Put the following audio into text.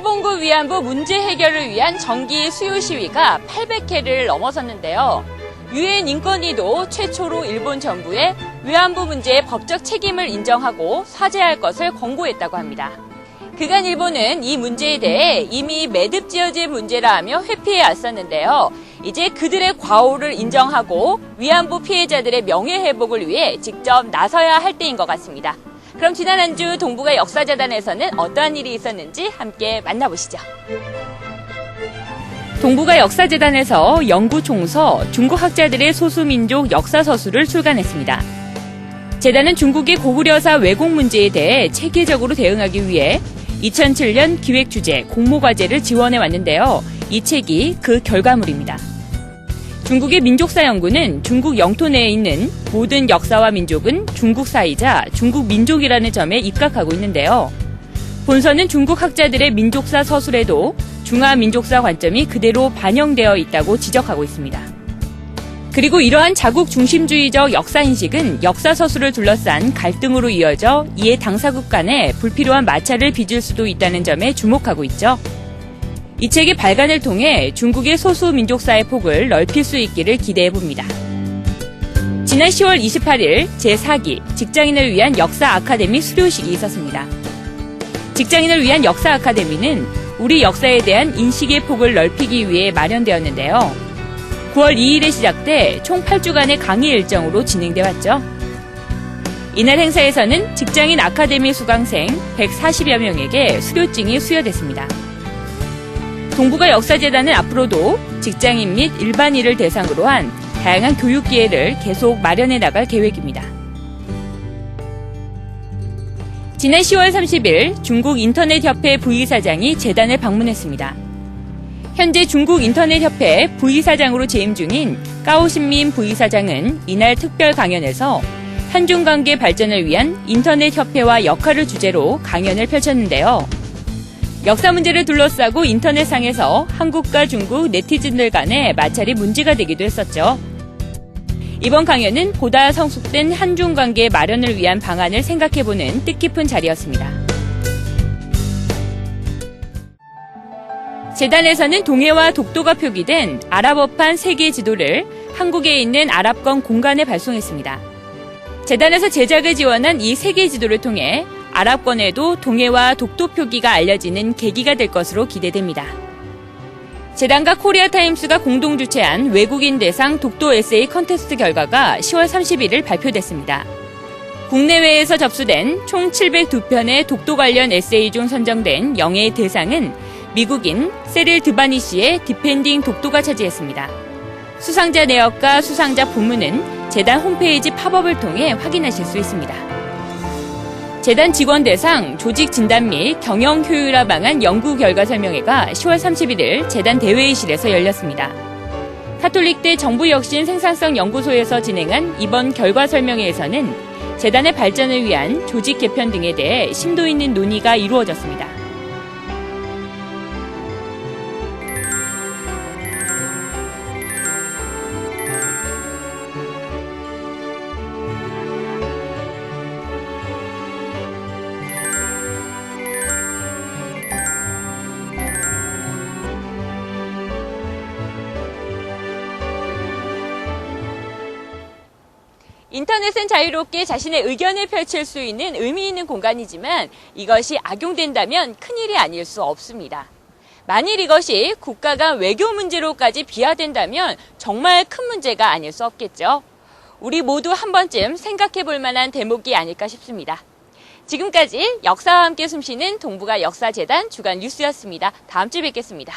일본군 위안부 문제 해결을 위한 정기 수요 시위가 800회를 넘어섰는데요. 유엔 인권위도 최초로 일본 정부에 위안부 문제의 법적 책임을 인정하고 사죄할 것을 권고했다고 합니다. 그간 일본은 이 문제에 대해 이미 매듭지어진 문제라 하며 회피해 왔었는데요. 이제 그들의 과오를 인정하고 위안부 피해자들의 명예회복을 위해 직접 나서야 할 때인 것 같습니다. 그럼 지난 한 주 동북아 역사재단에서는 어떠한 일이 있었는지 함께 만나보시죠. 동북아 역사재단에서 영구총서 중국 학자들의 소수민족 역사서술을 출간했습니다. 재단은 중국의 고구려사 왜곡 문제에 대해 체계적으로 대응하기 위해 2007년 기획주제 공모과제를 지원해 왔는데요. 이 책이 그 결과물입니다. 중국의 민족사 연구는 중국 영토 내에 있는 모든 역사와 민족은 중국사이자 중국 민족이라는 점에 입각하고 있는데요. 본서는 중국 학자들의 민족사 서술에도 중화민족사 관점이 그대로 반영되어 있다고 지적하고 있습니다. 그리고 이러한 자국 중심주의적 역사인식은 역사서술을 둘러싼 갈등으로 이어져 이에 당사국 간에 불필요한 마찰을 빚을 수도 있다는 점에 주목하고 있죠. 이 책의 발간을 통해 중국의 소수민족사의 폭을 넓힐 수 있기를 기대해봅니다. 지난 10월 28일 제4기 직장인을 위한 역사 아카데미 수료식이 있었습니다. 직장인을 위한 역사 아카데미는 우리 역사에 대한 인식의 폭을 넓히기 위해 마련되었는데요. 9월 2일에 시작돼 총 8주간의 강의 일정으로 진행돼 왔죠. 이날 행사에서는 직장인 아카데미 수강생 140여 명에게 수료증이 수여됐습니다. 동북아 역사재단은 앞으로도 직장인 및 일반인을 대상으로 한 다양한 교육 기회를 계속 마련해 나갈 계획입니다. 지난 10월 30일 중국 인터넷협회 부의사장이 재단을 방문했습니다. 현재 중국 인터넷협회 부의사장으로 재임 중인 까오신민 부의사장은 이날 특별 강연에서 한중관계 발전을 위한 인터넷협회와 역할을 주제로 강연을 펼쳤는데요. 역사 문제를 둘러싸고 인터넷상에서 한국과 중국 네티즌들 간의 마찰이 문제가 되기도 했었죠. 이번 강연은 보다 성숙된 한중관계 마련을 위한 방안을 생각해보는 뜻깊은 자리였습니다. 재단에서는 동해와 독도가 표기된 아랍어판 세계 지도를 한국에 있는 아랍권 공간에 발송했습니다. 재단에서 제작을 지원한 이 세계 지도를 통해 아랍권에도 동해와 독도 표기가 알려지는 계기가 될 것으로 기대됩니다. 재단과 코리아타임스가 공동 주최한 외국인 대상 독도 에세이 컨테스트 결과가 10월 31일 발표됐습니다. 국내외에서 접수된 총 702편의 독도 관련 에세이 중 선정된 영예의 대상은 미국인 세릴 드바니 씨의 디펜딩 독도가 차지했습니다. 수상자 내역과 수상자 본문은 재단 홈페이지 팝업을 통해 확인하실 수 있습니다. 재단 직원 대상 조직 진단 및 경영 효율화 방안 연구 결과 설명회가 10월 31일 재단 대회의실에서 열렸습니다. 카톨릭대 정부혁신 생산성 연구소에서 진행한 이번 결과 설명회에서는 재단의 발전을 위한 조직 개편 등에 대해 심도 있는 논의가 이루어졌습니다. 인터넷은 자유롭게 자신의 의견을 펼칠 수 있는 의미 있는 공간이지만 이것이 악용된다면 큰일이 아닐 수 없습니다. 만일 이것이 국가 간 외교 문제로까지 비화된다면 정말 큰 문제가 아닐 수 없겠죠. 우리 모두 한 번쯤 생각해 볼 만한 대목이 아닐까 싶습니다. 지금까지 역사와 함께 숨쉬는 동북아 역사재단 주간 뉴스였습니다. 다음 주에 뵙겠습니다.